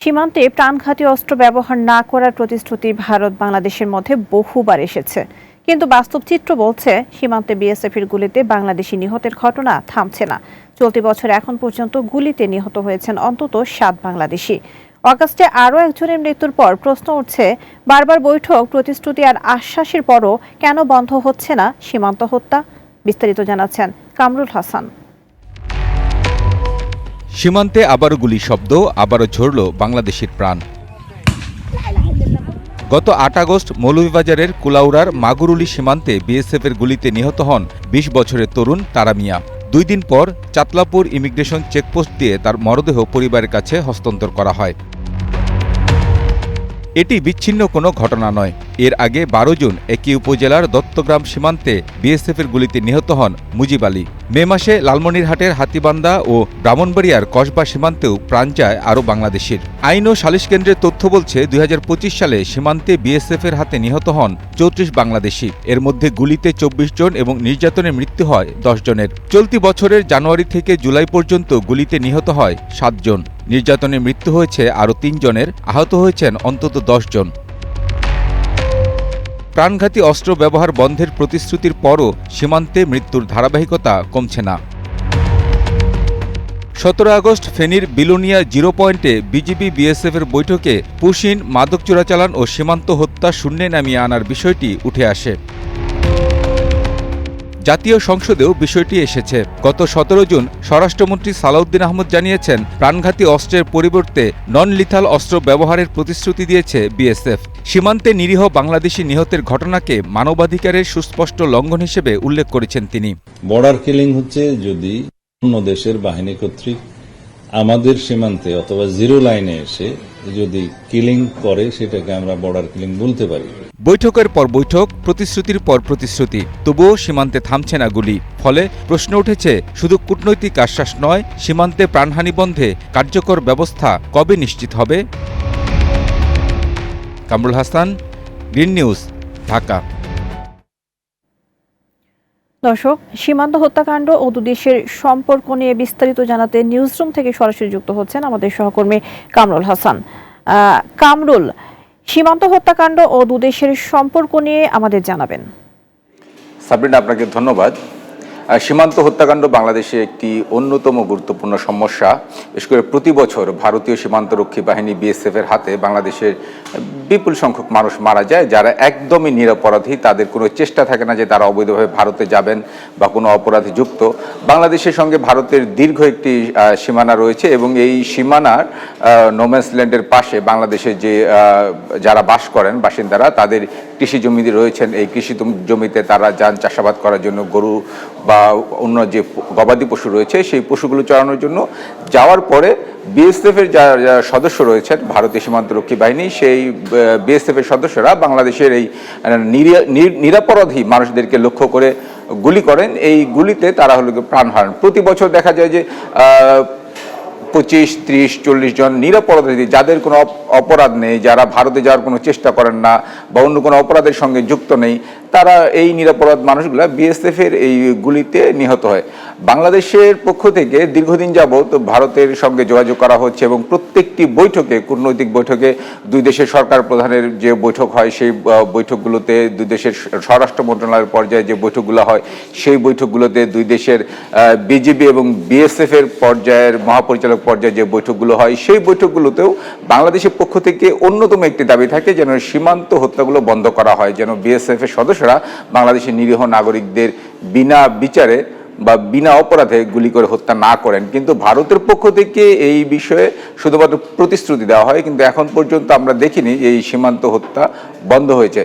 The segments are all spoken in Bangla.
সীমান্তে প্রাণঘাতী অস্ত্র ব্যবহার না করার প্রতিশ্রুতি ভারত বাংলাদেশের মধ্যে বহুবার এসেছে, কিন্তু বাস্তব চিত্র বলছে সীমান্তে বিএসএফের গুলিতে বাংলাদেশি নিহতের ঘটনা থামছে না। চলতি বছর এখন পর্যন্ত গুলিতে নিহত হয়েছেন অন্তত 7 বাংলাদেশি। অগাস্টে আরও একজনের মৃত্যুর পর প্রশ্ন উঠছে, বারবার বৈঠক, প্রতিশ্রুতি আর আশ্বাসের পরও কেন বন্ধ হচ্ছে না সীমান্ত হত্যা? বিস্তারিত জানাচ্ছেন কামরুল হাসান। সীমান্তে আবারও গুলির শব্দ, আবারও ঝরল বাংলাদেশের প্রাণ। গত ৮ আগস্ট মৌলভীবাজারের কুলাউড়ার মাগুরুলি সীমান্তে বিএসএফের গুলিতে নিহত হন ২০ বছরের তরুণ তারা মিয়া। 2 দিন পর চাতলাপুর ইমিগ্রেশন চেকপোস্ট দিয়ে তার মরদেহ পরিবারের কাছে হস্তান্তর করা হয়। এটি বিচ্ছিন্ন কোনো ঘটনা নয়। এর আগে 12 জুন একই উপজেলার দত্তগ্রাম সীমান্তে বিএসএফের গুলিতে নিহত হন মুজিব আলী। মে মাসে লালমনিরহাটের হাতীবান্ধা ও ব্রাহ্মণবাড়িয়ার কসবা সীমান্তেও প্রাণ যায় আরও বাংলাদেশের। আইন ও সালিশ কেন্দ্রের তথ্য বলছে 2025 সালে সীমান্তে বিএসএফের হাতে নিহত হন 34 বাংলাদেশি। এর মধ্যে গুলিতে 24 জন এবং নির্যাতনে মৃত্যু হয় 10 জনের। চলতি বছরের জানুয়ারি থেকে জুলাই পর্যন্ত গুলিতে নিহত হয় 7 জন। নির্যাতনে মৃত্যু হয়েছে আরও 3 জনের, আহত হয়েছেন অন্তত 10 জন। প্রাণঘাতী অস্ত্র ব্যবহার বন্ধের প্রতিশ্রুতির পরও সীমান্তে মৃত্যুর ধারাবাহিকতা কমছে না। 17 আগস্ট ফেনীর বিলোনিয়া জিরো পয়েন্টে বিজিবি বিএসএফের বৈঠকে পুশিন, মাদক চোরাচালান ও সীমান্ত হত্যা শূন্যে নামিয়ে আনার বিষয়টি উঠে আসে। জাতীয় সংসদেও বিষয়টি এসেছে। গত 17 জুন স্বরাষ্ট্রমন্ত্রী সালাউদ্দিন আহমদ জানিয়েছেন, প্রাণঘাতী অস্ত্রের পরিবর্তে নন লিথাল অস্ত্র ব্যবহারের প্রতিশ্রুতি দিয়েছে বিএসএফ। সীমান্তে নিরীহ বাংলাদেশি নিহতের ঘটনাকে মানবাধিকারের সুস্পষ্ট লঙ্ঘন হিসেবে উল্লেখ করেছেন তিনি। বর্ডার কিলিং হচ্ছে যদি অন্য দেশের বাহিনী কর্তৃক আমাদের সীমান্তে অথবা জিরো লাইনে এসে যদি কিলিং করে, সেটাকে আমরা বর্ডার কিলিং বলতে পারি। বৈঠকের পর বৈঠক, প্রতিশ্রুতির পর প্রতিশ্রুতি, তবুও সীমান্তে থামছে না গুলি। ফলে প্রশ্ন উঠেছে, শুধু কূটনৈতিক আশ্বাস নয়, সীমান্তে প্রাণহানি বন্ধে কার্যকর ব্যবস্থা কবে নিশ্চিত হবে? Kamrul Hasan, green news, Dhaka. দর্শক, সীমান্ত হত্যাকাণ্ড ও দুদেশের সম্পর্ক নিয়ে বিস্তারিত জানাতে নিউজরুম থেকে সরাসরি যুক্ত হচ্ছেন আমাদের সহকর্মী কামরুল হাসান। কামরুল, সীমান্ত হত্যাকাণ্ড ও দুদেশের সম্পর্ক নিয়ে আমাদের জানাবেন। সাবরিনা, আপনাকে ধন্যবাদ। সীমান্ত হত্যাকাণ্ড বাংলাদেশে একটি অন্যতম গুরুত্বপূর্ণ সমস্যা। বিশেষ করে প্রতি বছর ভারতীয় সীমান্তরক্ষী বাহিনী বিএসএফের হাতে বাংলাদেশের বিপুল সংখ্যক মানুষ মারা যায়, যারা একদমই নিরপরাধী। তাদের কোনো চেষ্টা থাকে না যে তারা অবৈধভাবে ভারতে যাবেন বা কোনো অপরাধে যুক্ত। বাংলাদেশের সঙ্গে ভারতের দীর্ঘ একটি সীমানা রয়েছে এবং এই সীমানার নোম্যান্স ল্যান্ডের পাশে বাংলাদেশের যে যারা বাস করেন বাসিন্দারা, তাদের কৃষি জমি রয়েছেন। এই কৃষি জমিতে তারা যান চাষাবাদ করার জন্য, গরু বা অন্য যে গবাদি পশু রয়েছে সেই পশুগুলো চড়ানোর জন্য। যাওয়ার পরে বিএসএফের যারা সদস্য রয়েছেন ভারতীয় সীমান্তরক্ষী বাহিনী, সেই বিএসএফের সদস্যরা বাংলাদেশের এই নিরাপরাধী মানুষদেরকে লক্ষ্য করে গুলি করেন। এই গুলিতে তারা হলো প্রাণ হারান। প্রতি বছর দেখা যায় যে 25, 30, 40 জন নিরপরাধী, যাদের কোনো অপরাধ নেই, যারা ভারতে যাওয়ার কোনো চেষ্টা করেন না বা অন্য কোনো অপরাধের সঙ্গে যুক্ত নেই, তারা এই নিরপরাধ মানুষগুলা বিএসএফের এই গুলিতে নিহত হয়। বাংলাদেশের পক্ষ থেকে দীর্ঘদিন যাবৎ ভারতের সঙ্গে যোগাযোগ করা হচ্ছে এবং প্রত্যেকটি বৈঠকে, কূটনৈতিক বৈঠকে, দুই দেশের সরকার প্রধানের যে বৈঠক হয় সেই বৈঠকগুলোতে, দুই দেশের স্বরাষ্ট্র মন্ত্রণালয়ের পর্যায়ে যে বৈঠকগুলো হয় সেই বৈঠকগুলোতে, দুই দেশের বিজিবি এবং বিএসএফের পর্যায়ের মহাপরিচালক পর্যায়ে যে বৈঠকগুলো হয় সেই বৈঠকগুলোতেও বাংলাদেশের পক্ষ থেকে অন্যতম একটি দাবি থাকে যেন সীমান্ত হত্যাগুলো বন্ধ করা হয়, যেন বিএসএফের সদস্যরা বাংলাদেশের নিরীহ নাগরিকদের বিনা বিচারে বা বিনা অপরাধে গুলি করে হত্যা না করেন। কিন্তু ভারতের পক্ষ থেকে এই বিষয়ে শুধুমাত্র প্রতিশ্রুতি দেওয়া হয়, কিন্তু এখন পর্যন্ত আমরা দেখিনি এই সীমান্ত হত্যা বন্ধ হয়েছে।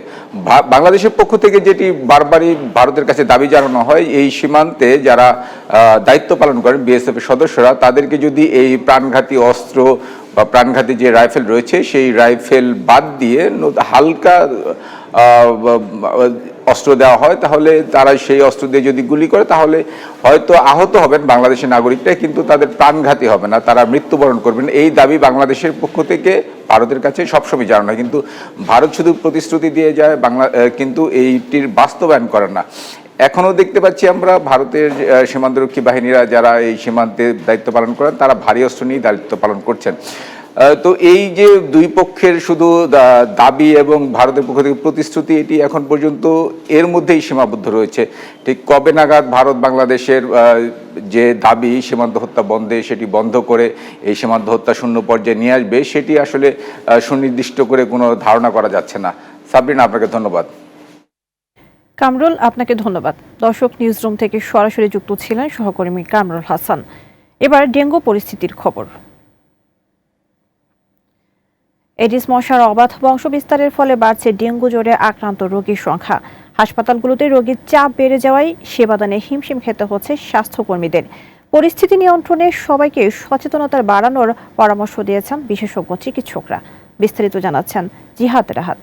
বাংলাদেশের পক্ষ থেকে যেটি বারবারই ভারতের কাছে দাবি জানানো হয়, এই সীমান্তে যারা দায়িত্ব পালন করেন বিএসএফের সদস্যরা, তাদেরকে যদি এই প্রাণঘাতী অস্ত্র বা প্রাণঘাতী যে রাইফেল রয়েছে সেই রাইফেল বাদ দিয়ে হালকা অস্ত্র দেওয়া হয়, তাহলে তারা সেই অস্ত্র দিয়ে যদি গুলি করে তাহলে হয়তো আহত হবেন বাংলাদেশের নাগরিকরা, কিন্তু তাদের প্রাণঘাতী হবে না, তারা মৃত্যুবরণ করবেন। এই দাবি বাংলাদেশের পক্ষ থেকে ভারতের কাছে সবসময় জানানো হয়, কিন্তু ভারত শুধু প্রতিশ্রুতি দিয়ে যায়, কিন্তু এইটির বাস্তবায়ন করে না। এখনও দেখতে পাচ্ছি আমরা ভারতের সীমান্তরক্ষী বাহিনীরা যারা এই সীমান্তে দায়িত্ব পালন করেন, তারা ভারী অস্ত্র নিয়ে দায়িত্ব পালন করছেন। তো এই যে দুই পক্ষের শুধু দাবি এবং ভারতের পক্ষ থেকে প্রতিশ্রুতি, এটি এখন পর্যন্ত এর মধ্যেই সীমাবদ্ধ রয়েছে। ঠিক কবে নাগাদ ভারত বাংলাদেশের যে দাবি সীমান্ত হত্যা বন্ধে, সেটি বন্ধ করে এই সীমান্ত হত্যা শূন্য পর্যায়ে নিয়ে আসবে, সেটি আসলে সুনির্দিষ্ট করে কোনো ধারণা করা যাচ্ছে না। সাবরিনা, আপনাকে ধন্যবাদ। কামরুল, আপনাকে ধন্যবাদ। দর্শক, নিউজরুম থেকে সরাসরি যুক্ত ছিলেন সহকর্মী কামরুল হাসান। এবার ডেঙ্গু পরিস্থিতির খবর। এডিস মশার অবাধ বংশবিস্তারের ফলে বাড়ছে ডেঙ্গু জ্বরে আক্রান্ত রোগীর সংখ্যা। হাসপাতালগুলোতে রোগীর চাপ বেড়ে যাওয়ায় সেবাদানে হিমশিম খেতে হচ্ছে স্বাস্থ্যকর্মীদের। পরিস্থিতি নিয়ন্ত্রণে সবাইকে সচেতনতা বাড়ানোর পরামর্শ দিয়েছেন বিশেষজ্ঞ চিকিৎসকরা। বিস্তারিত জানাচ্ছেন জিহাদ রাহাত।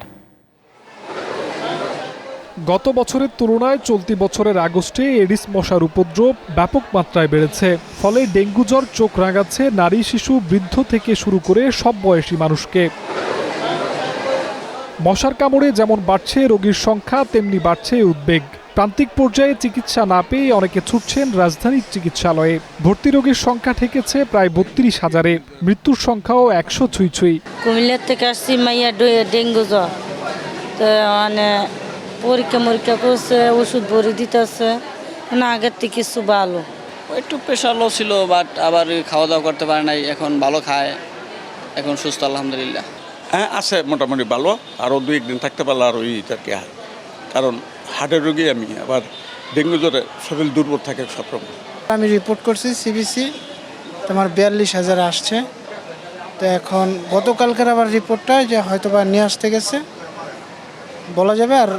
গত বছরের তুলনায় চলতি বছরের আগস্টে এডিস মশার উপদ্রব ব্যাপক মাত্রায় বেড়েছে। ফলে ডেঙ্গু জ্বর চোখ রাঙাচ্ছে নারী, শিশু, বৃদ্ধ থেকে শুরু করে সব বয়সী মানুষকে। মশার কামড়ে যেমন বাড়ছে রোগীর সংখ্যা, তেমনি বাড়ছে উদ্বেগ। প্রান্তিক পর্যায়ে চিকিৎসা না পেয়ে অনেকে ছুটছেন রাজধানীর চিকিৎসালয়ে। ভর্তি রোগীর সংখ্যা ঠেকেছে প্রায় 32,000-এ। মৃত্যুর সংখ্যাও 100 ছুঁই। কুমিল্লার থেকে আসছি, মাইয়া ডেঙ্গু জ্বর, তো মানে পরীক্ষা করছে, ওষুধ ভরে দিতেছে, মানে আগের থেকে কিছু ভালো। একটু প্রেশার লো ছিল, বাট আবার খাওয়া দাওয়া করতে পারে নাই, এখন ভালো খায়, এখন সুস্থ আলহামদুলিল্লাহ। হ্যাঁ আছে, মোটামুটি ভালো। আরও 2-1 দিন থাকতে পারলে আর ওই কি হয়, কারণ হার্টের রোগী আমি, আবার ডেঙ্গু জ্বরে শরীর দুর্বল থাকে সবরকম। আমি রিপোর্ট করছি সিবিসি, তোমার 42,000 আসছে। তো এখন গতকালকের আবার রিপোর্টটা যে হয়তো বা নিয়ে আসতে গেছে বলা যাবে, আর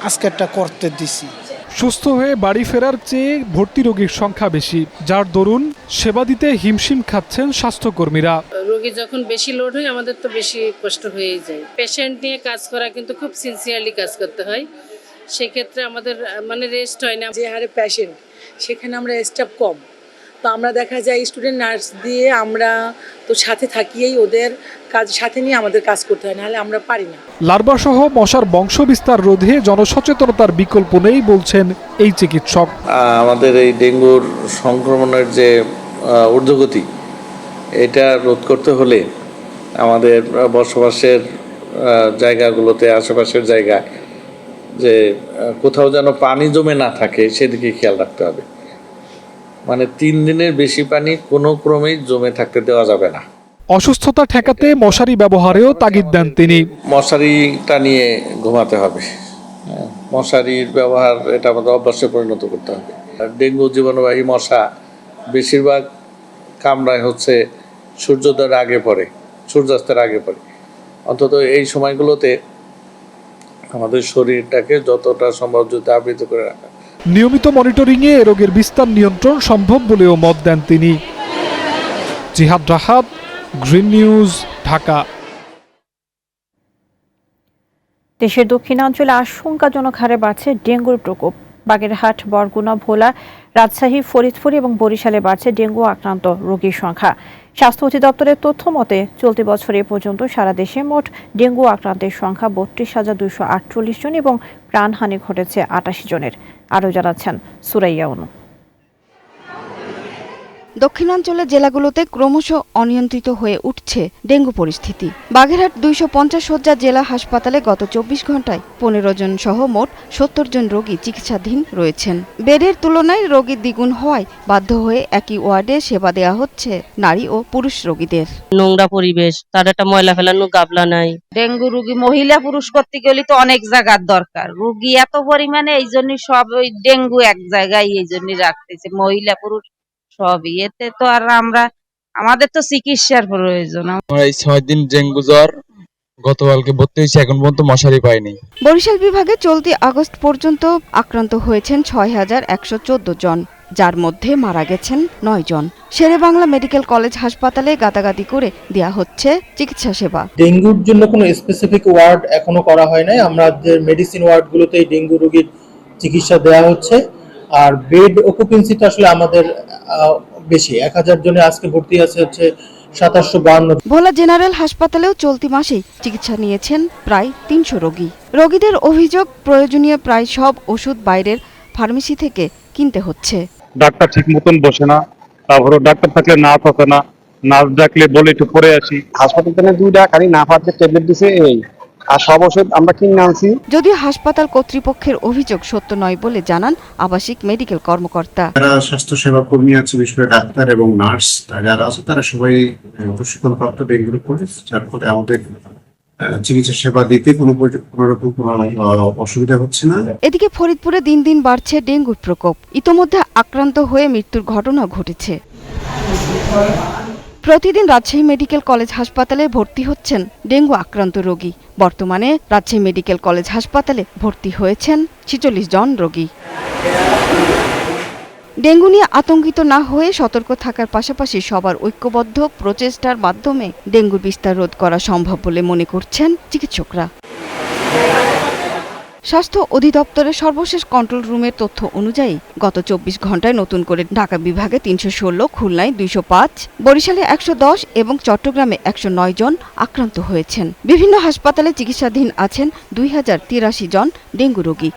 আজকেরটা করতে দিছি। সুস্থ হয়ে বাড়ি ফেরার চেয়ে ভর্তি রোগীর সংখ্যা বেশি, যার দরুন সেবা দিতে হিমশিম খাচ্ছেন স্বাস্থ্যকর্মীরা। রোগী যখন বেশি লোড হয়, আমাদের তো বেশি কষ্ট হয়েই যায়। পেশেন্ট নিয়ে কাজ করা কিন্তু খুব সিনসিয়ারলি কাজ করতে হয়, সেক্ষেত্রে আমাদের মানে রেস্ট হয় না। যে হারে পেশেন্ট, সেখানে আমরা স্টাফ কম, তো আমরা দেখা যায় স্টুডেন্ট নার্স দিয়ে আমরা তো সাথে থাকিয়েই ওদের কাজ সাথে নিয়ে আমাদের কাজ করতে হয়, নাহলে আমরা পারি না। লার্ভা সহ মশার বংশবিস্তার রোধে জনসচেতনতার বিকল্প নেই বলছেন এই চিকিৎসক। আমাদের এই ডেঙ্গুর সংক্রমণের যে ঊর্ধ্বগতি, এটা রোধ করতে হলে আমাদের বসবাসের জায়গাগুলোতে, আশেপাশের জায়গায় যে কোথাও যেন পানি জমে না থাকে সেদিকে খেয়াল রাখতে হবে। মানে 3 দিনের বেশি পানি কোনো ক্রমেই জমে থাকতে দেওয়া যাবে না। অসুস্থতা ঠেকাতে মশারি ব্যবহারেও তাগিদ দেন তিনি। মশারিটা নিয়ে ঘুমাতে হবে, মশারির ব্যবহার এটা আমাদের অভ্যাসে পরিণত করতে হবে। ডেঙ্গু জীবাণুবাহী মশা বেশিরভাগ কামড়ায় হচ্ছে সূর্যোদয়ের আগে পরে, সূর্যাস্তের আগে পরে। অন্তত এই সময়গুলোতে আমাদের শরীরটাকে যতটা সম্ভব যদি আবৃত করে রাখা। নিয়মিত মনিটরিংয়ে এ রোগের বিস্তার নিয়ন্ত্রণ সম্ভব বলেও মত দেন তিনি। জিহাদ রাহাত, গ্রিন নিউজ, ঢাকা। দেশের দক্ষিণাঞ্চলে আশঙ্কাজনক হারে বাড়ছে ডেঙ্গুর প্রকোপ। বাগেরহাট, বরগুনা, ভোলা, রাজশাহী, ফরিদপুর এবং বরিশালে বাড়ছে ডেঙ্গু আক্রান্ত রোগীর সংখ্যা। স্বাস্থ্য অধিদপ্তরের তথ্য মতে চলতি বছর এ পর্যন্ত সারা দেশে মোট ডেঙ্গু আক্রান্তের সংখ্যা 32,248 জন এবং প্রাণহানি ঘটেছে 88 জনের। আরও জানাচ্ছেন সুরাইয়া অনু। দক্ষিণাঞ্চলের জেলাগুলোতে ক্রমশ অনিয়ন্ত্রিত হয়ে উঠছে ডেঙ্গু পরিস্থিতি। বাগেরহাট 250 শয্যা জেলা হাসপাতালে গত 24 ঘন্টায় 15 জন সহ মোট 70 জন রোগী চিকিৎসাধীন রয়েছেন। বেডের তুলনায় রোগী দ্বিগুণ হওয়ায় বাধ্য হয়ে একই ওয়ার্ডে সেবা দেওয়া হচ্ছে নারী ও পুরুষ রোগীদের। নোংরা পরিবেশ, তার একটা ময়লা ফেলানো গাবলা নাই। ডেঙ্গু রোগী মহিলা পুরুষ করতে গেলে তো অনেক জায়গার দরকার, রোগী এত পরিমাণে, এই জন্য সব ওই ডেঙ্গু এক জায়গায় এই জন্য রাখতেছে, মহিলা পুরুষ সবই। এতে তো আর আমাদের তো চিকিৎসার প্রয়োজন। আমরা এই 6 দিন ডেঙ্গু জ্বর, গতকালকে ভর্তি হয়েছে, এখন পর্যন্ত মশারি পাইনি। বরিশাল বিভাগে চলতি আগস্ট পর্যন্ত আক্রান্ত হয়েছেন 6,114 জন, যার মধ্যে মারা গেছেন 9 জন। শেরেবাংলা মেডিকেল কলেজ হাসপাতালে গাদাগাদি করে দেয়া হচ্ছে চিকিৎসা সেবা। ডেঙ্গুর জন্য কোনো স্পেসিফিক ওয়ার্ড এখনো করা হয় নাই। আমাদের মেডিসিন ওয়ার্ডগুলোতেই ডেঙ্গু রোগীর চিকিৎসা দেওয়া হচ্ছে। আর বেড অকুপেন্সিটা আসলে আমাদের বেশি, 1000 জনে আজকে ভর্তি আছে হচ্ছে 2752। ভোলা জেনারেল হাসপাতালেও চলতি মাসেই চিকিৎসা নিয়েছেন প্রায় 300 রোগী। রোগীদের অভিযোগ, প্রয়োজনীয় প্রায় সব ওষুধ বাইরের ফার্মেসি থেকে কিনতে হচ্ছে। ডাক্তার ঠিক মতন বসে না, তারপরে ডাক্তার থাকলে না থাকে না, নার্স ডাকলে বলে একটু পরে আসি। হাসপাতাল থেকে 2টা খালি নাফাতের ট্যাবলেট দিছে এই, আর সব ওষুধ আমরা কিনে আনছি। যদিও হাসপাতাল কর্তৃপক্ষের অভিযোগ সত্য নয় বলে জানান আবাসিক মেডিকেল কর্মকর্তা। যারা স্বাস্থ্যসেবা কর্মী আছে, বিশেষ করে ডাক্তার এবং নার্স যারা আছে, তারা সবাই প্রশিক্ষণপ্রাপ্ত ডেঙ্গুর কোচ, যার ফলে আমাদের চিকিৎসা সেবা দিতে কোনো রকম অসুবিধা হচ্ছে না। এদিকে ফরিদপুরে দিন দিন বাড়ছে ডেঙ্গুর প্রকোপ। ইতোমধ্যে আক্রান্ত হয়ে মৃত্যুর ঘটনা ঘটেছে। প্রতিদিন রাজশাহী মেডিকেল কলেজ হাসপাতালে ভর্তি হচ্ছেন ডেঙ্গু আক্রান্ত রোগী। বর্তমানে রাজশাহী মেডিকেল কলেজ হাসপাতালে ভর্তি হয়েছেন 46 জন রোগী। ডেঙ্গু নিয়ে আতঙ্কিত না হয়ে সতর্ক থাকার পাশাপাশি সবার ঐক্যবদ্ধ প্রচেষ্টার মাধ্যমে ডেঙ্গুর বিস্তার রোধ করা সম্ভব বলে মনে করছেন চিকিৎসকরা। স্বাস্থ্য অধিদপ্তরের সর্বশেষ কন্ট্রোল রুমের তথ্য অনুযায়ী গত 24 ঘন্টায় নতুন করে ঢাকা বিভাগে 316, খুলনায় 205, বরিশালে 110 এবং চট্টগ্রামে 109 জন আক্রান্ত হয়েছেন। বিভিন্ন হাসপাতালে চিকিৎসাধীন আছেন 2083 জন ডেঙ্গু রোগী।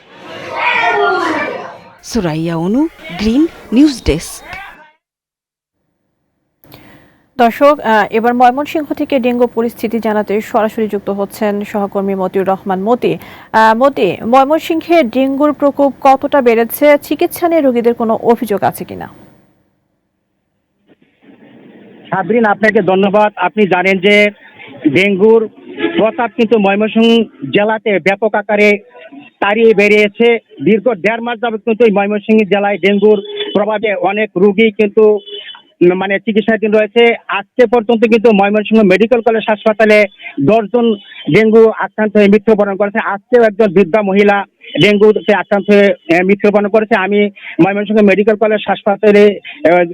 সুরাইয়া অনু, গ্রিন নিউজ ডেস্ক। দর্শক, এবার ময়মনসিংহ থেকে ডেঙ্গু পরিস্থিতি জানাতে সরাসরি যুক্ত হচ্ছেন সহকর্মী মতিউর রহমান মতি। ময়মনসিংহে ডেঙ্গুর প্রকোপ কতটা বেড়েছে, চিকিৎসা নিয়ে রোগীদের কোনো অভিযোগ আছে কিনা? সাবরিন, আপনাকে ধন্যবাদ। আপনি জানেন যে ডেঙ্গুর প্রতাপ কিন্তু ময়মনসিংহ জেলাতে ব্যাপক আকারে তাড়িয়ে বেরিয়েছে। দীর্ঘ 1.5 মাস যাবত কিন্তু এই ময়মনসিংহ জেলায় ডেঙ্গুর প্রভাবে অনেক রোগী কিন্তু চিকিৎসাধীন রয়েছে। আজকে পর্যন্ত কিন্তু ময়মনসিংহ মেডিকেল কলেজ হাসপাতালে 10 জন ডেঙ্গু আক্রান্ত হয়ে মৃত্যুবরণ করেছে। আজকেও একজন বৃদ্ধা মহিলা ডেঙ্গুতে আক্রান্ত হয়ে মৃত্যুবরণ করেছে। আমি ময়মনসিংহ মেডিকেল কলেজ হাসপাতালে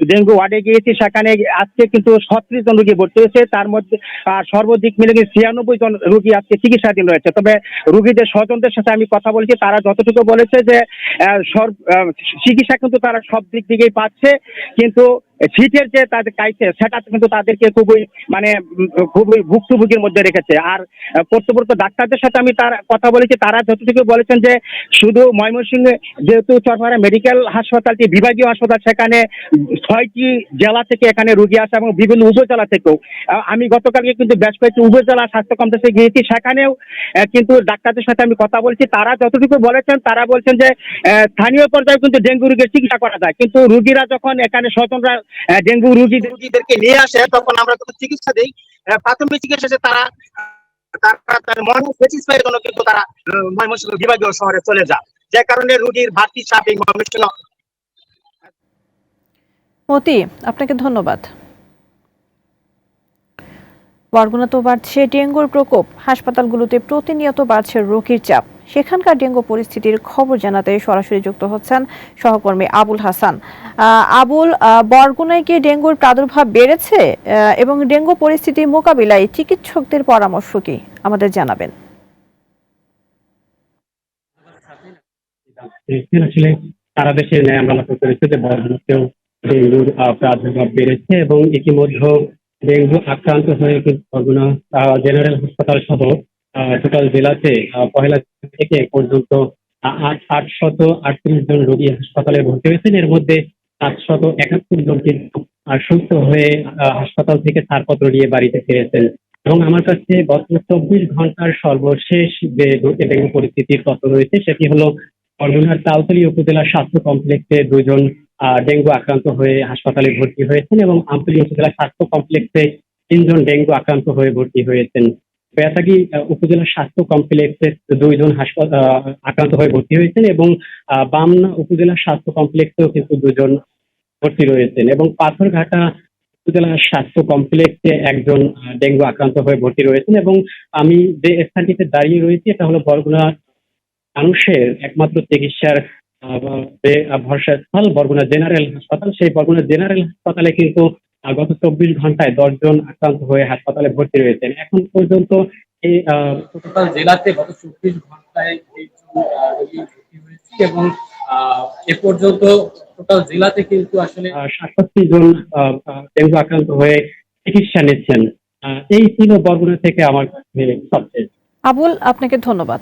ডেঙ্গু ওয়ার্ডে গিয়েছি। সেখানে আজকে কিন্তু 36 জন রোগী ভর্তি হয়েছে। তার মধ্যে সর্বাধিক মিলে 96 জন রোগী আজকে চিকিৎসাধীন রয়েছে। তবে রোগীদের স্বজনদের সাথে আমি কথা বলেছি, তারা যতটুকু বলেছে যে চিকিৎসা কিন্তু তারা সব দিক থেকেই পাচ্ছে, কিন্তু সিটের যে তাদের কাইছে সেটা কিন্তু তাদেরকে খুবই ভুক্তভোগীর মধ্যে রেখেছে। আর কর্তব্যরত ডাক্তারদের সাথে আমি তার কথা বলেছি, তারা যতটুকু বলেছেন যে শুধু ময়মনসিংহে যেহেতু চরপাড়া মেডিকেল হাসপাতালটি বিভাগীয় হাসপাতাল, সেখানে 6টি জেলা থেকে এখানে রোগী আসে এবং বিভিন্ন উপজেলা থেকেও। আমি গতকালকে কিন্তু বেশ কয়েকটি উপজেলা স্বাস্থ্য কমপ্লেক্সে গিয়েছি, সেখানেও কিন্তু ডাক্তারদের সাথে আমি কথা বলছি। তারা যতটুকু বলেছেন, তারা বলছেন যে স্থানীয় পর্যায়ে কিন্তু ডেঙ্গু রোগীর চিকিৎসা করা যায়, কিন্তু রোগীরা যখন এখানে স্বজনরা ডেঙ্গু রোগীদেরকে নিয়ে আসে তখন আমরা যখন চিকিৎসা দিই, প্রাথমিক চিকিৎসা তারা কিন্তু তারা ময়মনসিংহ বিভাগীয় শহরে চলে যায়, যে কারণে রোগীর বাড়তি চাপ এই ময়মনসিংহ। মতি, আপনাকে ধন্যবাদ। বরগুনাতেও বাড়ছে ডেঙ্গুর প্রকোপ। হাসপাতালগুলোতে প্রতিনিয়ত বাড়ছে রোগীর চাপ। সেখানকার ডেঙ্গু পরিস্থিতির খবর জানাতে সরাসরি যুক্ত হচ্ছেন সহকর্মী আবুল হাসান। আবুল, বরগুনায় কি ডেঙ্গুর প্রাদুর্ভাব বেড়েছে এবং ডেঙ্গু পরিস্থিতি মোকাবিলায় চিকিৎসকদের পরামর্শ কি আমাদের জানাবেন? আসলে সারা দেশে ন্যায় আমরা লক্ষ্য করেছি যে বরগুনাতেও ডেঙ্গুর প্রাদুর্ভাব বেড়েছে এবং ইতিমধ্যে ডেঙ্গু আক্রান্ত হয়ে বরগুনা জেনারেল হাসপাতাল সহ টোটাল জেলাতে পহেলা থেকে পর্যন্ত 838 জন রোগী হাসপাতালে ভর্তি হয়েছেন। এর মধ্যে 771 জন কিন্তু সুস্থ হয়ে হাসপাতাল থেকে ছাড়পত্র নিয়ে বাড়িতে ফিরেছেন। এবং আমার কাছে গত 24 ঘন্টার সর্বশেষ যে ডেঙ্গু পরিস্থিতির তথ্য রয়েছে সেটি হলো বরগুনার তালতলী উপজেলা স্বাস্থ্য কমপ্লেক্সে 2 জন ডেঙ্গু আক্রান্ত হয়ে হাসপাতালে ভর্তি হয়েছেন এবং আমতলী উপজেলা স্বাস্থ্য কমপ্লেক্সে 3 জন ডেঙ্গু আক্রান্ত হয়ে ভর্তি হয়েছেন। বেতাগী উপজেলা স্বাস্থ্য কমপ্লেক্সে 2 জন আক্রান্ত হয়ে ভর্তি হয়েছেন এবং বামনা উপজেলা স্বাস্থ্য কমপ্লেক্সেও কিন্তু 2 জন ভর্তি রয়েছেন এবং পাথরঘাটা উপজেলা স্বাস্থ্য কমপ্লেক্সে 1 জন ডেঙ্গু আক্রান্ত হয়ে ভর্তি রয়েছেন। এবং আমি যে স্থানটিতে দাঁড়িয়ে রয়েছি এটা হলো বরগুনা মানুষের একমাত্র চিকিৎসার ভরসাস্থল বরগুনা জেনারেল হাসপাতাল। সেই বরগুনা জেনারেল হাসপাতালে কিন্তু গত 24 ঘন্টায় 10 জন আক্রান্ত হয়ে হাসপাতালে ভর্তি রয়েছেন। এখন পর্যন্ত এই টোটাল জেলাতে গত 24 ঘন্টায় 3 জন রোগী ভর্তি হয়েছে এবং এ পর্যন্ত টোটাল জেলাতে কিন্তু আসলে 67 জন ডেঙ্গু আক্রান্ত হয়ে চিকিৎসা নিচ্ছেন। এই ছিল বরগুনা থেকে আমার কাছে সবচেয়ে। আবুল, আপনাকে ধন্যবাদ।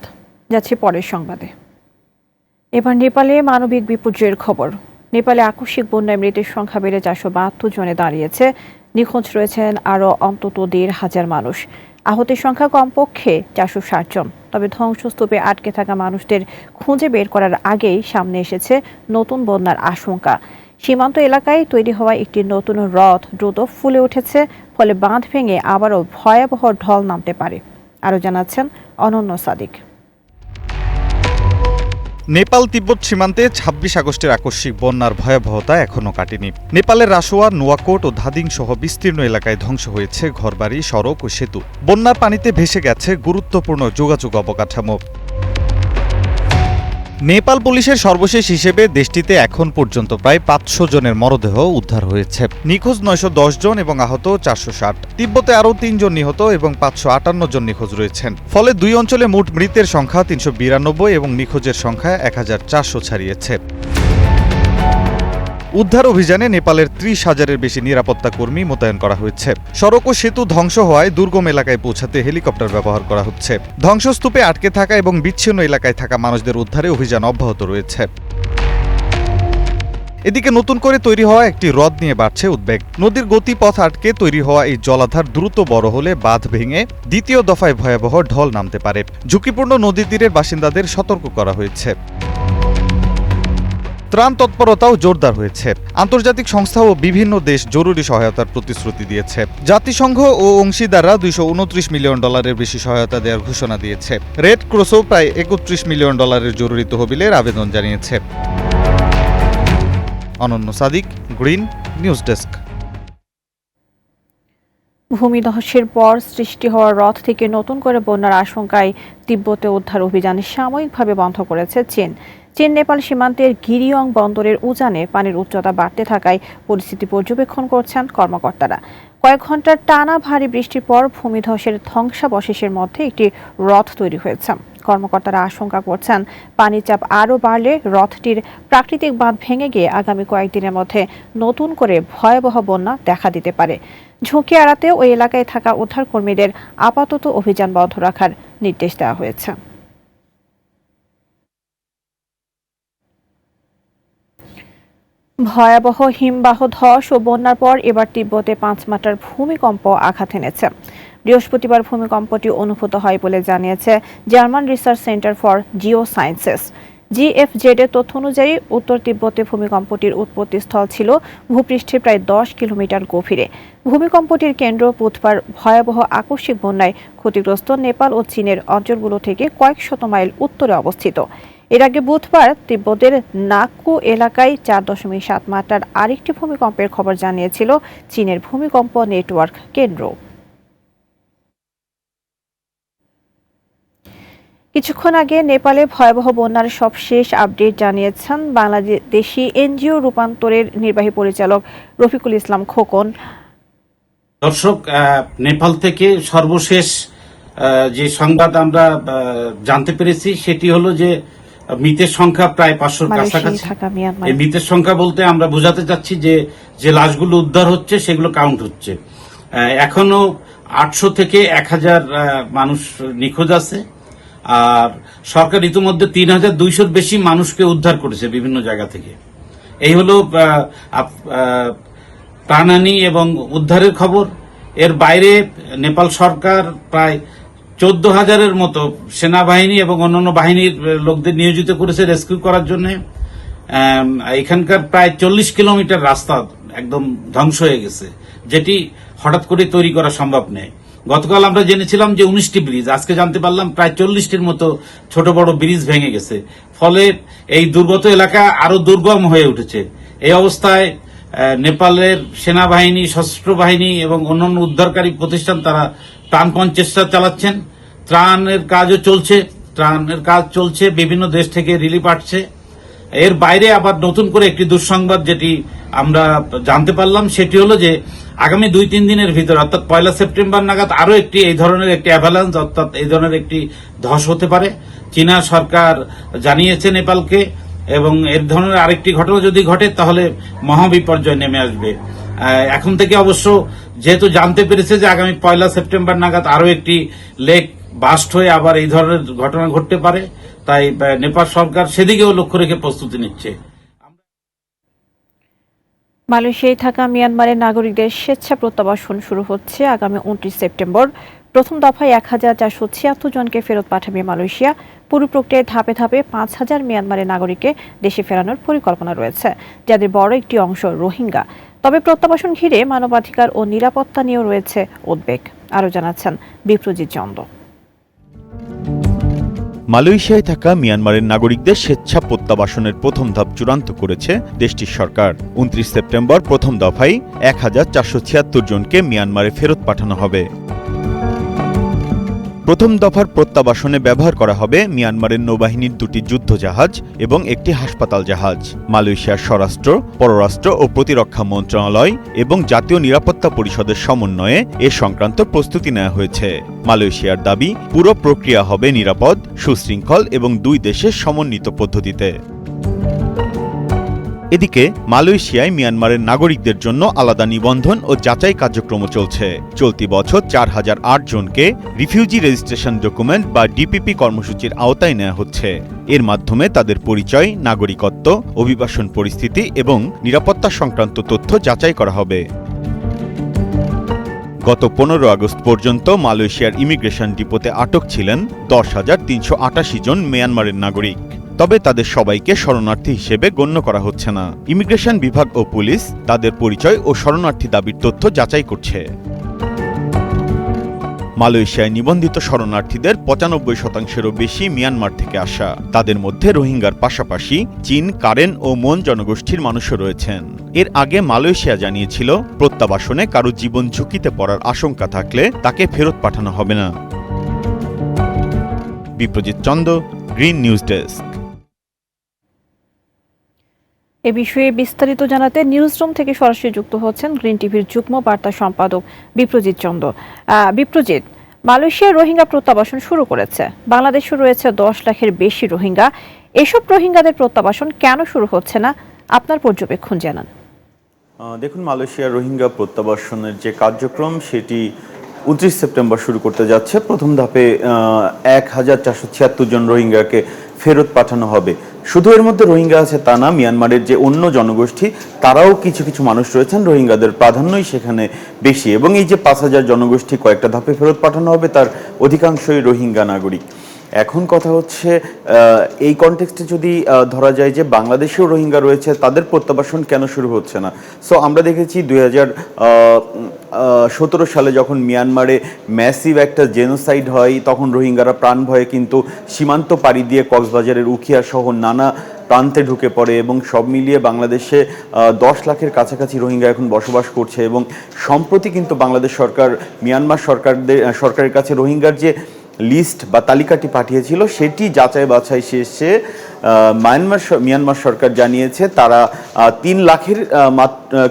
যাচ্ছি পরের সংবাদে। এবার নেপালে মানবিক বিপর্যয়ের খবর। নেপালে আকস্মিক বন্যায় মৃতের সংখ্যা বেড়ে 472 জনে দাঁড়িয়েছে। নিখোঁজ রয়েছেন আরও অন্তত 1,500 মানুষ। আহতের সংখ্যা কমপক্ষে 460 জন। তবে ধ্বংসস্তূপে আটকে থাকা মানুষদের খুঁজে বের করার আগেই সামনে এসেছে নতুন বন্যার আশঙ্কা। সীমান্ত এলাকায় তৈরি হওয়া একটি নতুন হ্রদ দ্রুত ফুলে উঠেছে, ফলে বাঁধ ভেঙে আবারও ভয়াবহ ঢল নামতে পারে। আরও জানাচ্ছেন অনন্য সাদিক। নেপাল তিব্বত সীমান্তে 26 আগস্টের আকস্মিক বন্যার ভয়াবহতা এখনও কাটেনি। নেপালের রাসোয়া, নোয়াকোট ও ধাদিং সহ বিস্তীর্ণ এলাকায় ধ্বংস হয়েছে ঘরবাড়ি, সড়ক ও সেতু। বন্যার পানিতে ভেসে গেছে গুরুত্বপূর্ণ যোগাযোগ অবকাঠামো। নেপাল পুলিশের সর্বশেষ হিসেবে দেশটিতে এখন পর্যন্ত প্রায় 500 জনের মরদেহ উদ্ধার হয়েছে। নিখোঁজ 910 জন এবং আহত 460। তিব্বতে আরও 3 জন নিহত এবং 558 জন নিখোঁজ রয়েছেন। ফলে দুই অঞ্চলে মোট মৃতের সংখ্যা 392 এবং নিখোঁজের সংখ্যা 1400 ছাড়িয়েছে। উদ্ধার অভিযানে নেপালের 30,000-এর বেশি নিরাপত্তা কর্মী মোতায়েন করা হয়েছে। সড়ক ও সেতু ধ্বংস হওয়ায় দুর্গম এলাকায় পৌঁছাতে হেলিকপ্টার ব্যবহার করা হচ্ছে। ধ্বংসস্তূপে আটকে থাকা এবং বিচ্ছিন্ন এলাকায় থাকা মানুষদের উদ্ধারে অভিযান অব্যাহত রয়েছে। এদিকে নতুন করে তৈরি হওয়া একটি হ্রদ নিয়ে বাড়ছে উদ্বেগ। নদীর গতিপথ আটকে তৈরি হওয়া এই জলাধার দ্রুত বড় হলে বাঁধ ভেঙে দ্বিতীয় দফায় ভয়াবহ ঢল নামতে পারে। ঝুঁকিপূর্ণ নদী তীরের বাসিন্দাদের সতর্ক করা হয়েছে। ত্রাণ তৎপরতাও জোরদার হয়েছে। আন্তর্জাতিক সংস্থা ও বিভিন্ন দেশ জরুরি সহায়তার প্রতিশ্রুতি দিয়েছে। জাতিসংঘ ও অংশীদাররা $229 মিলিয়ন বেশি সহায়তা দেওয়ার ঘোষণা দিয়েছে। রেড ক্রসও প্রায় $31 মিলিয়ন জরুরি তহবিলের আবেদন জানিয়েছে। অনন্য সাদিক, গ্রিন নিউজ ডেস্ক। ভূমিধসের পর সৃষ্টি হওয়া হ্রদ থেকে নতুন করে বন্যার আশঙ্কায় তিব্বতে উদ্ধার অভিযান সাময়িকভাবে বন্ধ করেছে চীন। চীন নেপাল সীমান্তের গিরিয়ং বন্দরের উজানে পানির উচ্চতা বাড়তে থাকায় পরিস্থিতি পর্যবেক্ষণ করছেন কর্মকর্তারা। কয়েক ঘন্টার টানা ভারী বৃষ্টির পর ভূমিধসের ধ্বংসাবশেষের মধ্যে একটি হ্রদ তৈরি হয়েছে। কর্মকর্তারা আশঙ্কা করছেন পানির চাপ আরও বাড়লে হ্রদটির প্রাকৃতিক বাঁধ ভেঙে গিয়ে আগামী কয়েকদিনের মধ্যে নতুন করে ভয়াবহ বন্যা দেখা দিতে পারে। ঝুঁকি এড়াতে ওই এলাকায় থাকা উদ্ধারকর্মীদের আপাতত অভিযান বন্ধ রাখার নির্দেশ দেওয়া হয়েছে। ভয়াবহ হিমবাহ ধস ও বন্যার পর এবার তিব্বতে 5 মাত্রার ভূমিকম্প আঘাত এনেছে। বৃহস্পতিবার ভূমিকম্পটি অনুভূত হয় বলে জানিয়েছে German research centre for Jio sciences. GFZ এর তথ্য অনুযায়ী উত্তর তিব্বতে ভূমিকম্পটির উৎপত্তিস্থল ছিল ভূপৃষ্ঠে প্রায় 10 কিলোমিটার গভীরে। ভূমিকম্পটির কেন্দ্র বুধবার ভয়াবহ আকস্মিক বন্যায় ক্ষতিগ্রস্ত নেপাল ও চীনের অঞ্চলগুলো থেকে কয়েক শত মাইল উত্তরে অবস্থিত। এর আগে বুধবার তিব্বতের নাগকু এলাকায় 4.7 মাত্রার আরেকটি ভূমিকম্পের খবর জানিয়েছিল চীনের ভূমিকম্প নেটওয়ার্ক কেন্দ্র। কিছুক্ষণ আগে নেপালে ভয়াবহ বন্যার সবশেষ আপডেট জানিয়েছেন বাংলাদেশি এনজিও রূপান্তরের নির্বাহী পরিচালক রফিকুল ইসলাম খোকন। দর্শক, নেপাল থেকে সর্বশেষ যে সংবাদ আমরা জানতে পেরেছি সেটি হলো যে মৃতের সংখ্যা প্রায় 500-র কাছাকাছি। এই মৃতের সংখ্যা বলতে আমরা বোঝাতে চাচ্ছি যে লাশগুলো উদ্ধার হচ্ছে সেগুলো কাউন্ট হচ্ছে। এখনো 800 থেকে 1000 মানুষ নিখোঁজ আছে। আর সরকার ইতিমধ্যে 3200-র বেশি মানুষকে উদ্ধার করেছে বিভিন্ন জায়গা থেকে। এই হলো প্রাণহানি এবং উদ্ধারের খবর। এর বাইরে নেপাল সরকার প্রায় 14,000-এর মতো সেনাবাহিনী এবং অন্যান্য বাহিনীর লোকদের নিয়োজিত করেছে রেস্কিউ করার জন্য। এখানকার প্রায় 40 কিলোমিটার রাস্তা একদম ধ্বংস হয়ে গেছে, যেটি হঠাৎ করে তৈরি করা সম্ভব নয়। গতকাল আমরা জেনেছিলাম যে 19টি ব্রিজ, আজকে জানতে পারলাম প্রায় 40টির মতো ছোট বড় ব্রিজ ভেঙে গেছে। ফলে এই দুর্গত এলাকা আরো দুর্গম হয়ে উঠেছে। এই অবস্থায় নেপালের সেনাবাহিনী, সশস্ত্র বাহিনী এবং অন্যান্য উদ্ধারকারী প্রতিষ্ঠান তারা প্রাণপণ চেষ্টা চালাচ্ছেন। ত্রাণের কাজ চলছে, বিভিন্ন দেশ থেকে রিলিফ আসছে। এর বাইরে আবার নতুন করে একটি দুঃসংবাদ যেটি আমরা জানতে পারলাম সেটি হলো যে আগামী 2-3 দিনের ভিতরে অর্থাৎ 1 সেপ্টেম্বর নাগাদ আরো একটি এই ধরনের একটি অ্যাভালান্স অর্থাৎ এই ধরনের একটি ধস হতে পারে। চীনা সরকার জানিয়েছে নেপালকে, এবং এর ধরনের আরেকটি ঘটনা যদি ঘটে তাহলে মহাবিপর্যয় নেমে আসবে। এখন থেকে অবশ্য যেহেতু জানতে পেরেছে যে আগামী 1 সেপ্টেম্বর নাগাদ আরো একটি লেক বাস্ট হয়ে আবার এই ধরনের ঘটনা ঘটতে পারে, তাই নেপাল সরকার সেদিকেও লক্ষ্য রেখে প্রস্তুতি নিচ্ছে। মালয়েশিয়ায় থাকা মিয়ানমারের নাগরিকদের স্বেচ্ছা প্রত্যাবাসন শুরু হচ্ছে আগামী 29 সেপ্টেম্বর। প্রথম দফায় 1476 জনকে ফেরত পাঠাবে মালয়েশিয়া। পুরো প্রক্রিয়ায় ধাপে ধাপে 5000 মিয়ানমারের নাগরিককে দেশে ফেরানোর পরিকল্পনা রয়েছে, যাদের বড় একটি অংশ রোহিঙ্গা। তবে প্রত্যাবাসন ঘিরে মানবাধিকার ও নিরাপত্তা নিয়েও রয়েছে উদ্বেগ। আরও জানাচ্ছেন বিপ্রজিৎ চন্দ। মালয়েশিয়ায় থাকা মিয়ানমারের নাগরিকদের স্বেচ্ছা প্রত্যাবাসনের প্রথম ধাপ চূড়ান্ত করেছে দেশটির সরকার। 29 সেপ্টেম্বর প্রথম দফায় 1476 জনকে মিয়ানমারে ফেরত পাঠানো হবে। প্রথম দফার প্রত্যাবাসনে ব্যবহার করা হবে মিয়ানমারের নৌবাহিনীর 2টি যুদ্ধ জাহাজ এবং একটি হাসপাতাল জাহাজ। মালয়েশিয়ার স্বরাষ্ট্র, পররাষ্ট্র ও প্রতিরক্ষা মন্ত্রণালয় এবং জাতীয় নিরাপত্তা পরিষদের সমন্বয়ে এ সংক্রান্ত প্রস্তুতি নেওয়া হয়েছে। মালয়েশিয়ার দাবি, পুরো প্রক্রিয়া হবে নিরাপদ, সুশৃঙ্খল এবং দুই দেশের সমন্বিত পদ্ধতিতে। এদিকে মালয়েশিয়ায় মিয়ানমারের নাগরিকদের জন্য আলাদা নিবন্ধন ও যাচাই কার্যক্রম চলছে। চলতি বছর 4008 জনকে রিফিউজি রেজিস্ট্রেশন ডকুমেন্ট বা ডিপিপি কর্মসূচির আওতায় নেওয়া হচ্ছে। এর মাধ্যমে তাদের পরিচয়, নাগরিকত্ব, অভিবাসন পরিস্থিতি এবং নিরাপত্তা সংক্রান্ত তথ্য যাচাই করা হবে। গত 15 আগস্ট পর্যন্ত মালয়েশিয়ার ইমিগ্রেশন ডিপোতে আটক ছিলেন 10,388 জন মিয়ানমারের নাগরিক। তবে তাদের সবাইকে শরণার্থী হিসেবে গণ্য করা হচ্ছে না। ইমিগ্রেশন বিভাগ ও পুলিশ তাদের পরিচয় ও শরণার্থী দাবির তথ্য যাচাই করছে। মালয়েশিয়ায় নিবন্ধিত শরণার্থীদের 95%-এরও বেশি মিয়ানমার থেকে আসা। তাদের মধ্যে রোহিঙ্গার পাশাপাশি চীন, কারেন ও মন জনগোষ্ঠীর মানুষও রয়েছেন। এর আগে মালয়েশিয়া জানিয়েছিল, প্রত্যাবাসনে কারো জীবন ঝুঁকিতে পড়ার আশঙ্কা থাকলে তাকে ফেরত পাঠানো হবে না। Biprajit Chanda, green news desk. এ বিষয়ে বিস্তারিত জানাতে নিউজরুম থেকে সরাসরি যুক্ত হচ্ছেন গ্রিন টিভির যুগ্ম বার্তা সম্পাদক বিপ্রজিৎ চন্দ। বিপ্রজিৎ, মালয়েশিয়া রোহিঙ্গা প্রত্যাবাসন শুরু করেছে। বাংলাদেশে রয়েছে 10 লাখের বেশি রোহিঙ্গা। এসব রোহিঙ্গাদের প্রত্যাবাসন কেন শুরু হচ্ছে না, আপনার পর্যবেক্ষণ জানান। দেখুন, মালয়েশিয়ার রোহিঙ্গা প্রত্যাবাসনের যে কার্যক্রম সেটি 29 সেপ্টেম্বর শুরু করতে যাচ্ছে। প্রথম ধাপে 1476 জন রোহিঙ্গাকে ফেরত পাঠানো হবে। শুধু এর মধ্যে রোহিঙ্গা আছে তা না, মিয়ানমারের যে অন্য জনগোষ্ঠী তারাও কিছু কিছু মানুষ রয়েছেন, রোহিঙ্গাদের প্রাধান্যই সেখানে বেশি। এবং এই যে 5000 জনগোষ্ঠী কয়েকটা ধাপে ফেরত পাঠানো হবে, তার অধিকাংশই রোহিঙ্গা নাগরিক। এখন কথা হচ্ছে, এই কনটেক্সটে যদি ধরা যায় যে বাংলাদেশেও রোহিঙ্গা রয়েছে, তাদের প্রত্যাবাসন কেন শুরু হচ্ছে না? সো আমরা দেখেছি 2017 সালে যখন মিয়ানমারে ম্যাসিভ একটা জেনোসাইড হয়, তখন রোহিঙ্গারা প্রাণ ভয়ে কিন্তু সীমান্ত পাড়ি দিয়ে কক্সবাজারের উখিয়া সহ নানা প্রান্তে ঢুকে পড়ে এবং সব মিলিয়ে বাংলাদেশে 10 লাখের কাছাকাছি রোহিঙ্গা এখন বসবাস করছে। এবং সম্প্রতি কিন্তু বাংলাদেশ সরকার মিয়ানমার সরকারের কাছে রোহিঙ্গার যে লিস্ট বা তালিকাটি পাঠিয়েছিল, সেটি যাচাই বাছাই শেষে মিয়ানমার সরকার জানিয়েছে তারা 3 লাখের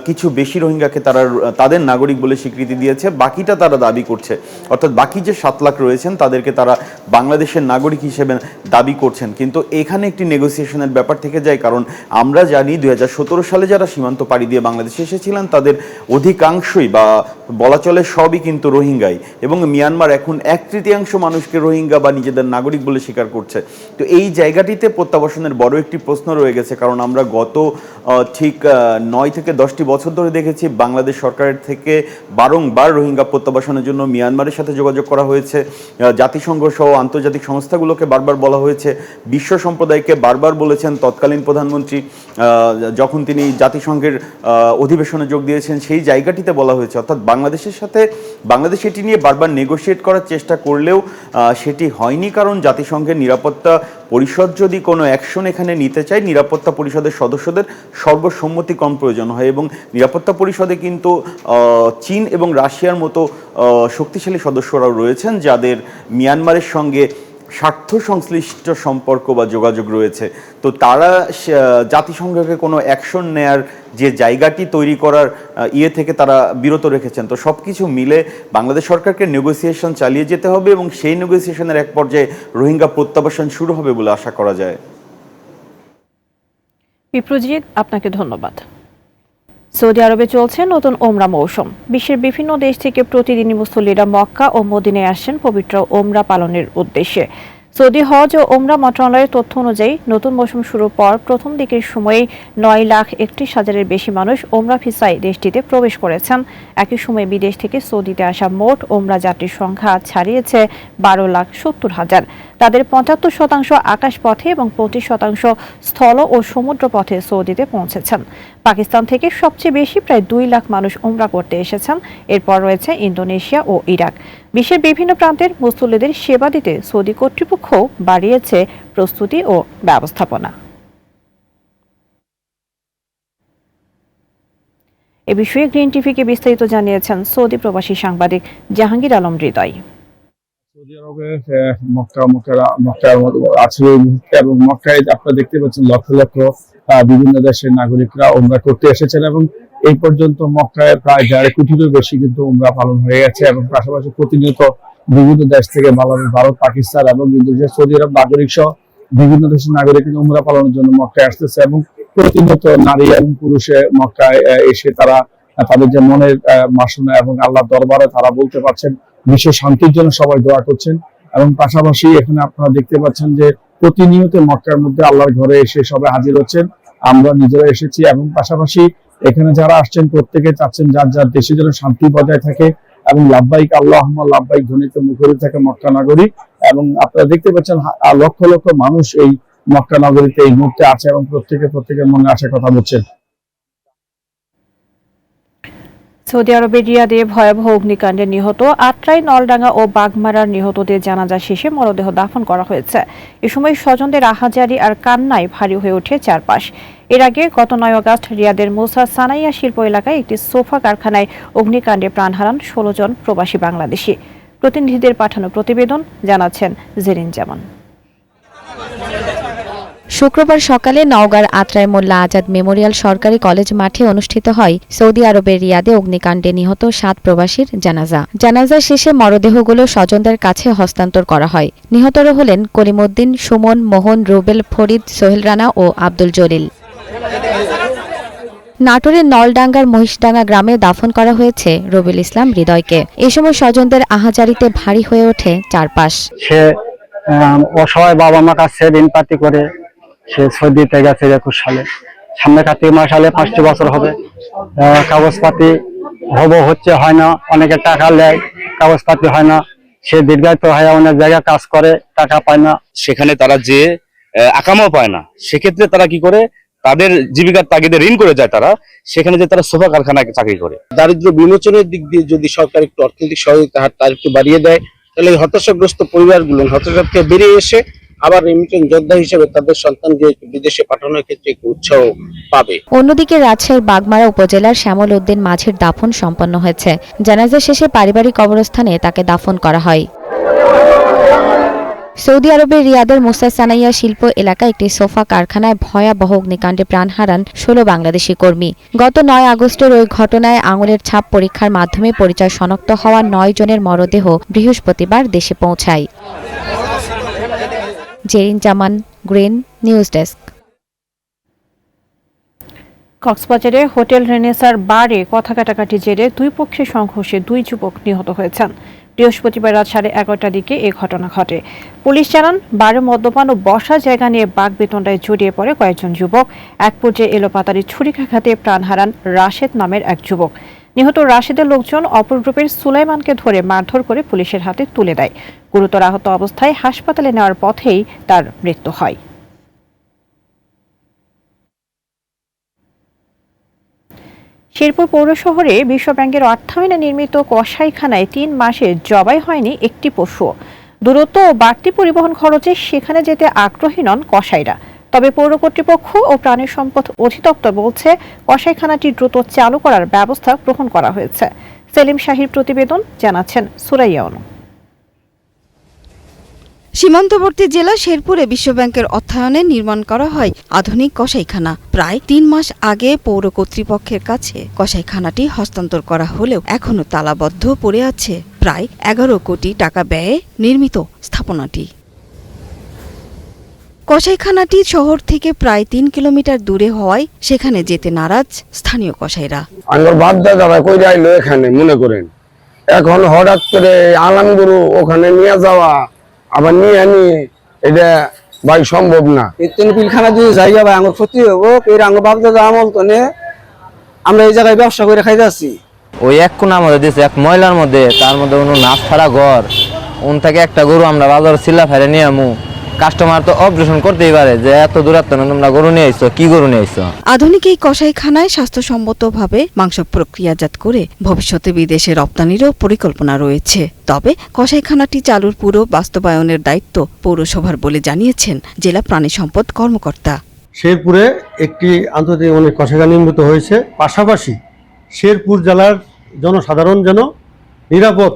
কিছু বেশি রোহিঙ্গাকে তারা তাদের নাগরিক বলে স্বীকৃতি দিয়েছে। বাকিটা তারা দাবি করছে, অর্থাৎ বাকি যে 7 লাখ রয়েছেন তাদেরকে তারা বাংলাদেশের নাগরিক হিসেবে দাবি করছেন। কিন্তু এখানে একটি নেগোসিয়েশনের ব্যাপার থেকে যায়, কারণ আমরা জানি 2017 সালে যারা সীমান্ত পাড়ি দিয়ে বাংলাদেশে এসেছিলেন তাদের অধিকাংশই বা বলা চলে সবই কিন্তু রোহিঙ্গাই। এবং মিয়ানমার এখন 1/3 মানুষকে রোহিঙ্গা বা নিজেদের নাগরিক বলে স্বীকার করছে। তো এই জায়গাটিতে প্রত্যাবাসনের বড় একটি প্রশ্ন রয়ে গেছে, কারণ আমরা গত ঠিক 9 থেকে 10টি বছর ধরে দেখেছি বাংলাদেশ সরকারের থেকে বারংবার রোহিঙ্গা প্রত্যাবাসনের জন্য মিয়ানমারের সাথে যোগাযোগ করা হয়েছে। জাতিসংঘ সহ আন্তর্জাতিক সংস্থাগুলোকে বারবার বলা হয়েছে, বিশ্ব সম্প্রদায়কে বারবার বলেছেন তৎকালীন প্রধানমন্ত্রী যখন তিনি জাতিসংঘের অধিবেশনে যোগ দিয়েছেন, সেই জায়গাটিতে বলা হয়েছে। অর্থাৎ বাংলাদেশের সাথে বাংলাদেশ এটি নিয়ে বারবার নেগোশিয়েট করার চেষ্টা করলেও সেটি হয়নি, কারণ জাতিসংঘের নিরাপত্তা পরিষদ যদি কোনো অ্যাকশন এখানে নিতে চায়, নিরাপত্তা পরিষদের সদস্যদের সর্বসম্মতিক্রম প্রয়োজন হয়। এবং নিরাপত্তা পরিষদে কিন্তু চীন এবং রাশিয়ার মতো শক্তিশালী সদস্যরাও রয়েছেন, যাদের মিয়ানমারের সঙ্গে স্বার্থ সংশ্লিষ্ট সম্পর্ক বা যোগাযোগ রয়েছে। তো তারা জাতিসংঘকে কোনো অ্যাকশন নেয়ার যে জায়গাটি তৈরি করার থেকে তারা বিরত রেখেছেন। তো সব কিছু মিলে বাংলাদেশ সরকারকে নেগোসিয়েশন চালিয়ে যেতে হবে এবং সেই নেগোসিয়েশনের এক পর্যায়ে রোহিঙ্গা প্রত্যাবাসন শুরু হবে বলে আশা করা যায়। বিপ্রজিৎ, আপনাকে ধন্যবাদ। সৌদি আরবে চলছে নতুন ওমরা মৌসুম। বিশ্বের বিভিন্ন দেশ থেকে প্রতিদিনই মুসল্লিরা মক্কা ও মদিনায় আসেন পবিত্র ওমরা পালনের উদ্দেশ্যে। সৌদি হজ ও ওমরা মন্ত্রণালয়ের তথ্য অনুযায়ী নতুন মৌসুম শুরুর পর প্রথম দিকের সময়ে 9,31,000-এর বেশি মানুষ ওমরা ভিসায় দেশটিতে প্রবেশ করেছেন। একই সময়ে বিদেশ থেকে সৌদিতে আসা মোট ওমরা যাত্রীর সংখ্যা ছাড়িয়েছে 12,70,000। তাদের 75% আকাশপথে এবং 25% স্থল ও সমুদ্র পথে সৌদিতে পৌঁছেছেন। পাকিস্তান থেকে সবচেয়ে বেশি প্রায় 2 লাখ মানুষ ওমরা করতে এসেছেন। এরপর রয়েছে ইন্দোনেশিয়া ও ইরাক। বিশ্বের বিভিন্ন প্রান্তের মুসল্লিদের সেবা দিতে সৌদি কর্তৃপক্ষ বাড়িয়েছে প্রস্তুতি ও ব্যবস্থাপনা। এ বিষয়ে গ্রিন টিভিকে বিস্তারিত জানিয়েছেন সৌদি প্রবাসী সাংবাদিক জাহাঙ্গীর আলম হৃদয়। সৌদি আরবের মক্কা আছে এই মুহূর্তে, এবং মক্কায় আপনারা দেখতে পাচ্ছেন লক্ষ লক্ষ বিভিন্ন দেশের নাগরিকরা উমরা করতে এসেছেন, এবং এই পর্যন্ত মক্কায় প্রায় 1.5 কোটিরও বেশি কিন্তু উমরা পালন হয়ে গেছে। এবং পাশাপাশি প্রতিনিয়ত বিভিন্ন দেশ থেকে বাংলাদেশ, ভারত, পাকিস্তান এবং ইন্দোনেশিয়া, সৌদি আরব নাগরিক সহ বিভিন্ন দেশের নাগরিক কিন্তু উমরা পালনের জন্য মক্কায় আসতেছে, এবং প্রতিনিয়ত নারী এবং পুরুষে মক্কায় এসে তারা তাদের যে মনের বাসনা এবং আল্লাহর দরবারে তারা বলতে পারছেন, বিশ্ব শান্তির জন্য সবাই দোয়া করছেন। এবং পাশাপাশি এখানে আপনারা দেখতে পাচ্ছেন যে প্রতিনিয়ত মক্কার মধ্যে আল্লাহর ঘরে এসে সবাই হাজির হচ্ছেন। আমরা নিজেরা এসেছি, এবং পাশাপাশি এখানে যারা আসছেন প্রত্যেকে চাচ্ছেন যার যার দেশে যেন শান্তি বজায় থাকে এবং লাব্বাইক আল্লাহুম্মা লাব্বাইক ধ্বনিতে মুখরিত থাকে মক্কা নগরী। এবং আপনারা দেখতে পাচ্ছেন লক্ষ লক্ষ মানুষ এই মক্কা নগরীতে এই মুহূর্তে আছে, এবং প্রত্যেকের মনে আশা কথা বলছেন। সৌদি আরবের রিয়াদে ভয়াবহ অগ্নিকাণ্ডে নিহত আত্রাই, নলডাঙ্গা ও বাগমারার নিহতদের জানাজা শেষে মরদেহ দাফন করা হয়েছে। এ সময় স্বজনদের আহাজারি আর কান্নায় ভারী হয়ে ওঠে চারপাশ। এর আগে গত 9 আগস্ট রিয়াদের মুসা সানাইয়া শিল্প এলাকায় একটি সোফা কারখানায় অগ্নিকাণ্ডে প্রাণ হারান 16 জন প্রবাসী বাংলাদেশি। প্রতিনিধিদের পাঠানো প্রতিবেদন জানাচ্ছেন জেরিন জামান। শুক্রবার সকালে নওগাঁর আত্রাই মোল্লা আজাদ মেমোরিয়াল সরকারি কলেজ মাঠে অনুষ্ঠিত হয় সৌদি আরবের রিয়াদে অগ্নিকাণ্ডে নিহত 7 প্রবাসীর জানাজা। জানাজা শেষে মরদেহগুলো স্বজনদের কাছে হস্তান্তর করা হয়। নিহতরা হলেন করিমউদ্দিন, সুমন, মোহন, রুবেল, ফরিদ, সোহেল রানা ও আব্দুল জলিল। নাটোরের নলডাঙ্গার মহিষডাঙ্গা গ্রামে দাফন করা হয়েছে রবিউল ইসলাম হৃদয়কে। এ সময় স্বজনদের আহাজারিতে ভারী হয়ে ওঠে চারপাশ। সে অসহায় বাবা মা কাছে ঋণ পাতি করে সে সৌদিতে গেছে 21 সালে। সামনে কার্তিক মাস সালে 5টি বছর হবে। কাগজপাতি হচ্ছে হয় না, অনেকে টাকা নেয়, কাগজপাতি হয় না। সে দীর্ঘায়িত হয়ে অনেক জায়গায় কাজ করে, টাকা পায় না। সেখানে তারা যে আকামও পায় না, সেক্ষেত্রে তারা কি করে, তাদের জীবিকার তাগিদে ঋণ করে যায় তারা, সেখানে যে তারা সোফা কারখানায় চাকরি করে। দারিদ্র বিমোচনের দিক দিয়ে যদি সরকার একটু অর্থনৈতিক সহায়তা তার একটু বাড়িয়ে দেয়, তাহলে হতাশাগ্রস্ত পরিবারগুলো হতাশা থেকে বেরিয়ে এসে আবার রেমিটেন্স যোদ্ধা হিসেবে তাদের সন্তানকে বিদেশে পাঠানোর ক্ষেত্রে একটু উৎসাহ পাবে। অন্যদিকে রাজশাহীর বাগমারা উপজেলার শ্যামল উদ্দিন মাঝির দাফন সম্পন্ন হয়েছে। জানাজা শেষে পারিবারিক কবরস্থানে তাকে দাফন করা হয়। সৌদি আরবের রিয়াদের মুসা সানাইয়া শিল্প এলাকায় একটি সোফা কারখানায় ভয়াবহ অগ্নিকাণ্ডে প্রাণ হারান 16 বাংলাদেশি কর্মী। গত 9 আগস্টের ওই ঘটনায় আঙুলের ছাপ পরীক্ষার মাধ্যমে পরিচয় শনাক্ত হওয়া 9 জনের মরদেহ বৃহস্পতিবার দেশে পৌঁছায়। জেরিন জামান, গ্রিন নিউজ ডেস্ক। কক্সবাজারে হোটেল রেনেসার বারে কথা কাটাকাটি জেরে 2 পক্ষের সংঘর্ষে 2 যুবক নিহত হয়েছেন। বৃহস্পতিবার রাত 11:30টার দিকে এই ঘটনা ঘটে। পুলিশ জানান, বারে মদ্যপান ও বসার জায়গা নিয়ে বাকবিতণ্ডায় জড়িয়ে পড়ে কয়েকজন যুবক। এক পর্যায়ে এলোপাতাড়ি ছুরিকাঘাতে প্রাণ হারান রাশেদ নামের এক যুবক। নিহত রাশেদের লোকজন অপর গ্রুপের সুলাইমানকে ধরে মারধর করে পুলিশের হাতে তুলে দেয়। গুরুতর আহত অবস্থায় হাসপাতালে নেওয়ার পথেই তার মৃত্যু হয়। শেরপুর পৌর শহরে বিশ্ব ব্যাংকের অর্থায়নে নির্মিত কসাইখানায় 3 মাসে জবাই হয়নি একটি পশু। দূরত্ব ও বাড়তি পরিবহন খরচে সেখানে যেতে আগ্রহী নন কসাইরা। তবে পৌর কর্তৃপক্ষ ও প্রাণী সম্পদ অধিদপ্তর বলছে, কসাইখানাটি দ্রুত চালু করার ব্যবস্থা গ্রহণ করা হয়েছে। সেলিম শাহীর প্রতিবেদন জানাচ্ছেন সুরাইয়া অনু। সীমান্তবর্তী জেলা শেরপুরে বিশ্বব্যাংকের অর্থায়নে নির্মাণ করা হয় আধুনিক কসাইখানা। প্রায় 3 মাস আগে পৌর কর্তৃপক্ষের কাছে কসাইখানাটি হস্তান্তর করা হলেও এখনও তালাবদ্ধ পড়ে আছে। প্রায় 11 কোটি টাকা ব্যয়ে নির্মিত স্থাপনাটি। কসাইখানাটি শহর থেকে প্রায় 3 কিলোমিটার দূরে হওয়ায় সেখানে যেতে নারাজ স্থানীয় কসাইরা। এখানে মনে করেন এখন হঠাৎ করে আলামগুরু ওখানে নিয়ে যাওয়া, আবার নিয়ে এটা ভাই সম্ভব না। এই তিন পিলখানা যদি জায়গা ভাই আমার ক্ষতি হবো এর আঙ্গ ভাবতে আমল তো আমরা এই জায়গায় ব্যবসা করে খাইতে আসি। ওই এক কোনার মধ্যে দিয়েছে এক ময়লার মধ্যে, তার মধ্যে কোনো নাচ ছাড়া ঘর, উন থেকে একটা গরু আমরা বাজার সিল্লা ফেলে নিয়ে আমু। কাস্টমার তো অপারেশন করতেই পারে যে এত দূরত্ব না তোমরা গরু নিয়ে আইছো, কি গরু নিয়ে আইছো। আধুনিক এই কসাইখানায় স্বাস্থ্যসম্মতভাবে মাংস প্রক্রিয়াজাত করে ভবিষ্যতে বিদেশে রপ্তানিরও পরিকল্পনা রয়েছে। তবে কসাইখানাটি চালুর পুরো বাস্তবায়নের দায়িত্ব পৌরসভার বলে জানিয়েছেন জেলা প্রাণী সম্পদ কর্মকর্তা। শেরপুরে একটি আন্তর্জাতিক মানের কসাইখানা নির্মিত হয়েছে, পাশাপাশি শেরপুর জেলার জনসাধারণ যেন নিরাপদ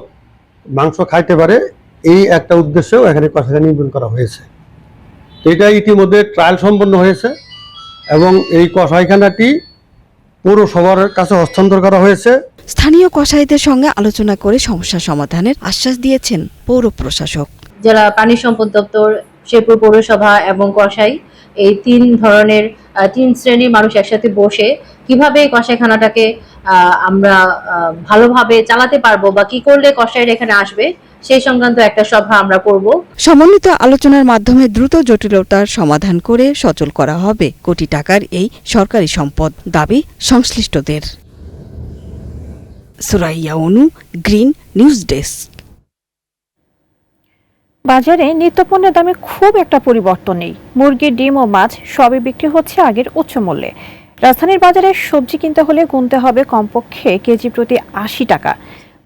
মাংস খাইতে পারে এই একটা উদ্দেশ্যেও এখানে কসাইখানা নির্মাণ করা হয়েছে। এটা ইতিমধ্যে ট্রায়াল সম্পন্ন হয়েছে এবং এই কসাইখানাটি পৌরসভার কাছে হস্তান্তর করা হয়েছে। স্থানীয় কসাইদের সঙ্গে আলোচনা করে সমস্যা সমাধানের আশ্বাস দিয়েছেন পৌর প্রশাসক। জেলা পানি সম্পদ দপ্তর, শেরপুর পৌরসভা এবং কসাই এই তিন শ্রেণীর মানুষ একসাথে বসে কিভাবে কসাইখানাটাকে আমরা ভালোভাবে চালাতে পারবো বা কি করলে কসাইরা এখানে আসবে সেই সংক্রান্ত একটা সভা আমরা করব। সমন্বিত আলোচনার মাধ্যমে দ্রুত জটিলতার সমাধান করে সচল করা হবে কোটি টাকার এই সরকারি সম্পদ, দাবি সংশ্লিষ্টদের। সুরাইয়া অনু, গ্রিন নিউজ ডেস্ক। বাজারে নিত্যপণ্যের দামে খুব একটা পরিবর্তন নেই। মুরগি, ডিম ও মাছ সবই বিক্রি হচ্ছে আগের উচ্চ মূল্যে। রাজধানীর বাজারে সবজি কিনতে হলে গুনতে হবে কমপক্ষে কেজি প্রতি ৮০ টাকা।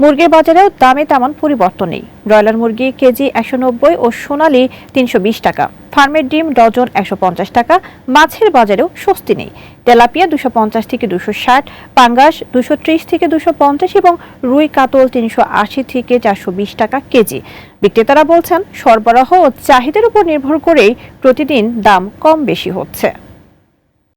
মুরগির বাজারেও দামে তেমন পরিবর্তন নেই। ব্রয়লার মুরগি কেজি ১৯০ ও সোনালী ৩২০ টাকা। ফার্মের ডিম ডজন ১৫০ টাকা। মাছের বাজারেও স্বস্তি নেই। তেলাপিয়া ২৫০ থেকে ২৬০, পাঙ্গাস ২৩০ থেকে ২৫০ এবং রুই কাতল ৩৮০ থেকে ৪২০ টাকা কেজি। বিক্রেতারা বলছেন সরবরাহ ও চাহিদার উপর নির্ভর করেই প্রতিদিন দাম কম বেশি হচ্ছে।